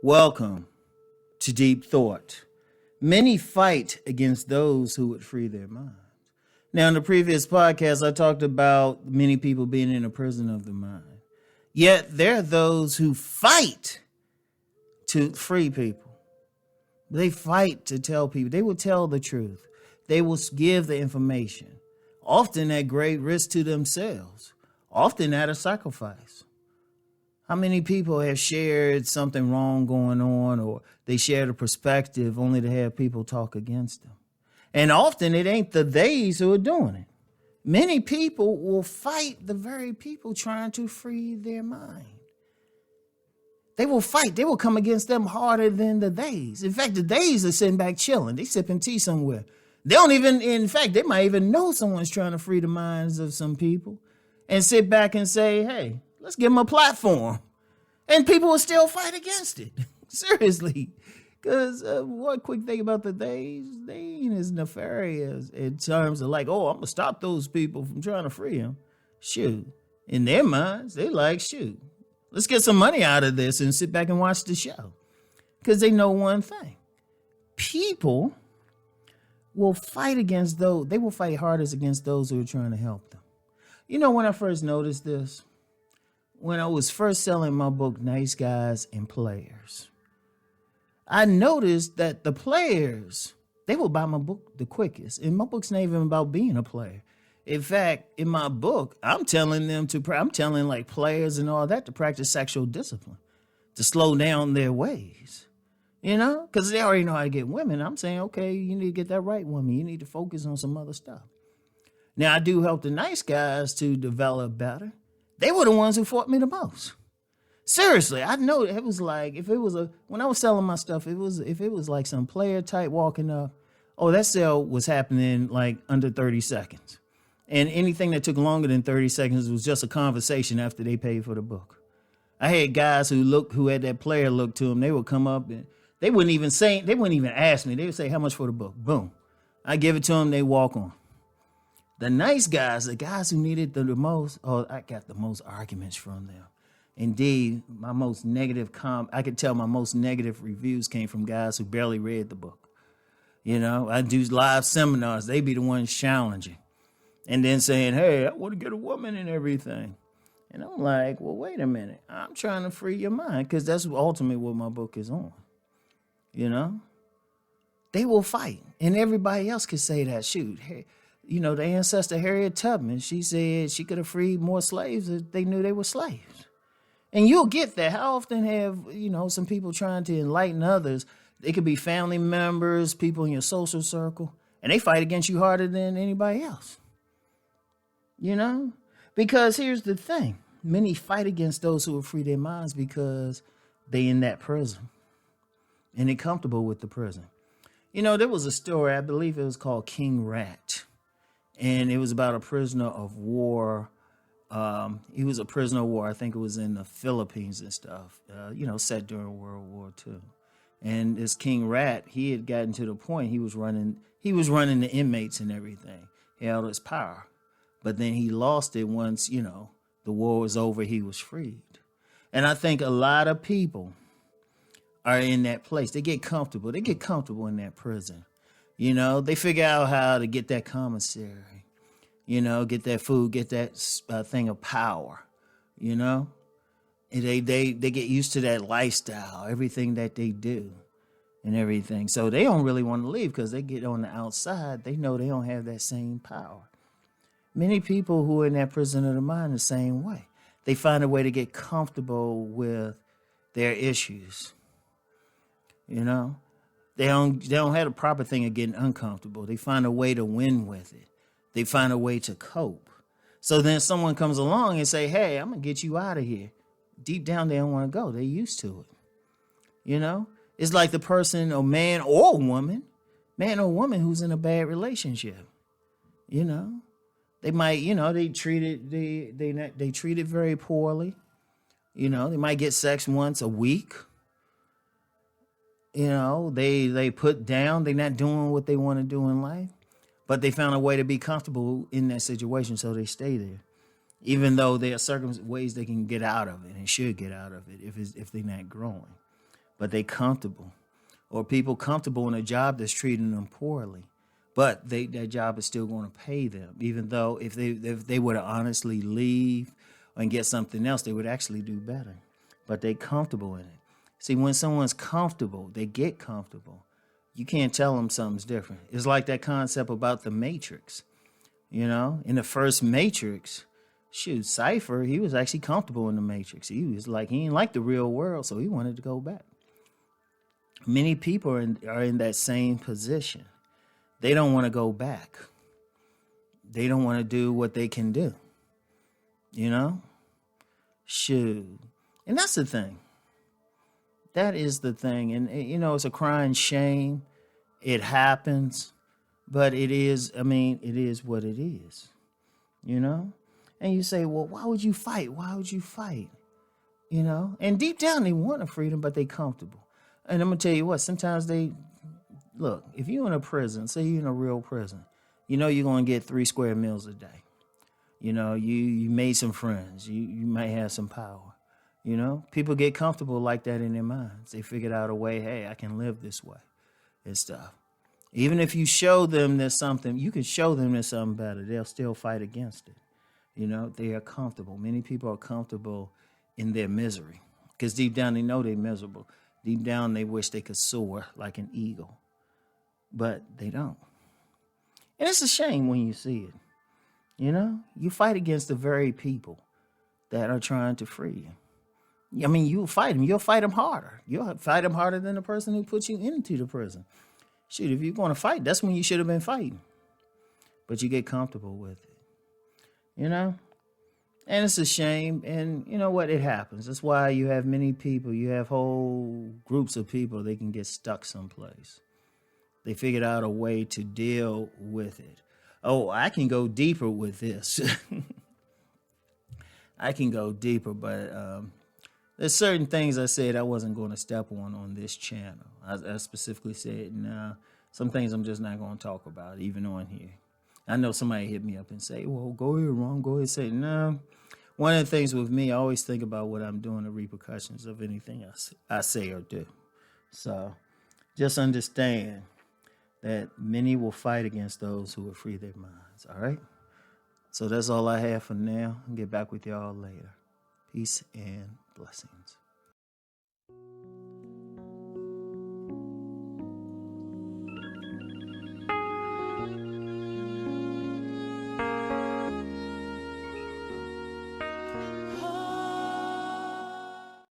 Welcome to Deep Thought. Many fight against those who would free their minds. Now, in the previous podcast, I talked about many people being in a prison of the mind. Yet there are those who fight to free people. They fight to tell people. They will tell the truth. They will give the information, often at great risk to themselves, often at a sacrifice. How many people have shared something wrong going on, or they shared a perspective only to have people talk against them? And often it ain't the theys who are doing it. Many people will fight the very people trying to free their mind. They will fight. They will come against them harder than the theys. In fact, the theys are sitting back chilling. They sipping tea somewhere. They don't even, in fact, they might even know someone's trying to free the minds of some people and sit back and say, hey, let's give them a platform. And people will still fight against it. Seriously. Because one quick thing about the theys, they ain't as nefarious in terms of like, oh, I'm going to stop those people from trying to free them. Shoot. In their minds, they like, shoot, let's get some money out of this and sit back and watch the show. Because they know one thing. People will fight against those, they will fight hardest against those who are trying to help them. You know, when I first noticed this, when I was first selling my book, Nice Guys and Players, I noticed that the players, they will buy my book the quickest. And my book's not even about being a player. In fact, in my book, I'm telling like players and all that to practice sexual discipline, to slow down their ways, you know, because they already know how to get women. I'm saying, okay, you need to get that right woman. You need to focus on some other stuff. Now, I do help the nice guys to develop better. They were the ones who fought me the most. Seriously, I know it was like, when I was selling my stuff, if it was like some player type walking up, oh, that sale was happening like under 30 seconds. And anything that took longer than 30 seconds was just a conversation after they paid for the book. I had guys who had that player look to them. They would come up and they wouldn't even ask me. They would say, how much for the book? Boom. I give it to them. They walk on. The nice guys, the guys who needed the most, I got the most arguments from them. Indeed, I could tell my most negative reviews came from guys who barely read the book. You know, I do live seminars. They be the ones challenging and then saying, hey, I want to get a woman and everything. And I'm like, well, wait a minute. I'm trying to free your mind because that's ultimately what my book is on. You know, they will fight. And everybody else could say that. Shoot, hey, you know, the ancestor Harriet Tubman, she said she could have freed more slaves if they knew they were slaves. And you'll get that. How often have, you know, some people trying to enlighten others? They could be family members, people in your social circle, and they fight against you harder than anybody else. You know? Because here's the thing. Many fight against those who will free their minds because they in that prison. And they're comfortable with the prison. You know, there was a story, I believe it was called King Rat. And it was about a prisoner of war. He was a prisoner of war. I think it was in the Philippines and stuff, set during World War II. And this King Rat, he had gotten to the point he was running the inmates and everything. He held his power. But then he lost it once, you know, the war was over, he was freed. And I think a lot of people are in that place. They get comfortable. They get comfortable in that prison. You know, they figure out how to get that commissary, you know, get that food, get that thing of power, you know. And they get used to that lifestyle, everything that they do and everything. So they don't really want to leave because they get on the outside. They know they don't have that same power. Many people who are in that prison of the mind the same way. They find a way to get comfortable with their issues, you know. They don't have a proper thing of getting uncomfortable. They find a way to win with it. They find a way to cope. So then someone comes along and say, hey, I'm going to get you out of here. Deep down, they don't want to go. They're used to it. You know, it's like the person or man or woman who's in a bad relationship. You know, they might, you know, they treat it very poorly. You know, they might get sex once a week. You know, they put down, they're not doing what they want to do in life, but they found a way to be comfortable in that situation, so they stay there. Even though there are certain ways they can get out of it and should get out of it if they're not growing. but they comfortable. Or people comfortable in a job that's treating them poorly, but that job is still going to pay them, even though if they were to honestly leave and get something else, they would actually do better. But they comfortable in it. See, when someone's comfortable, they get comfortable. You can't tell them something's different. It's like that concept about the Matrix. You know, in the first Matrix, shoot, Cypher, he was actually comfortable in the Matrix. He was like, he didn't like the real world, so he wanted to go back. Many people are in that same position. They don't want to go back. They don't want to do what they can do. You know? Shoot. And that's the thing. That is the thing. And, you know, it's a crying shame. It happens. But it is what it is. You know? And you say, well, why would you fight? Why would you fight? You know? And deep down, they want a freedom, but they comfortable. And I'm going to tell you what, sometimes look, if you're in a prison, say you're in a real prison, you know you're going to get 3 square meals a day. You know, you made some friends. You might have some power. You know, people get comfortable like that in their minds. They figured out a way, hey, I can live this way and stuff. Even if you show them there's something, you can show them there's something better. They'll still fight against it. You know, they are comfortable. Many people are comfortable in their misery because deep down they know they're miserable. Deep down, they wish they could soar like an eagle, but they don't. And it's a shame when you see it. You know, you fight against the very people that are trying to free you. I mean, you'll fight them. You'll fight them harder. You'll fight them harder than the person who put you into the prison. Shoot, if you're going to fight, that's when you should have been fighting. But you get comfortable with it. You know? And it's a shame, and you know what? It happens. That's why you have many people, you have whole groups of people, they can get stuck someplace. They figured out a way to deal with it. Oh, I can go deeper with this. I can go deeper, but there's certain things I said I wasn't going to step on this channel. I specifically said, nah, some things I'm just not going to talk about, even on here. I know somebody hit me up and say, well, go ahead, Ron, go ahead and say, no. One of the things with me, I always think about what I'm doing, the repercussions of anything I say or do. So just understand that many will fight against those who will free their minds, all right? So that's all I have for now. I'll get back with y'all later. Peace and blessings.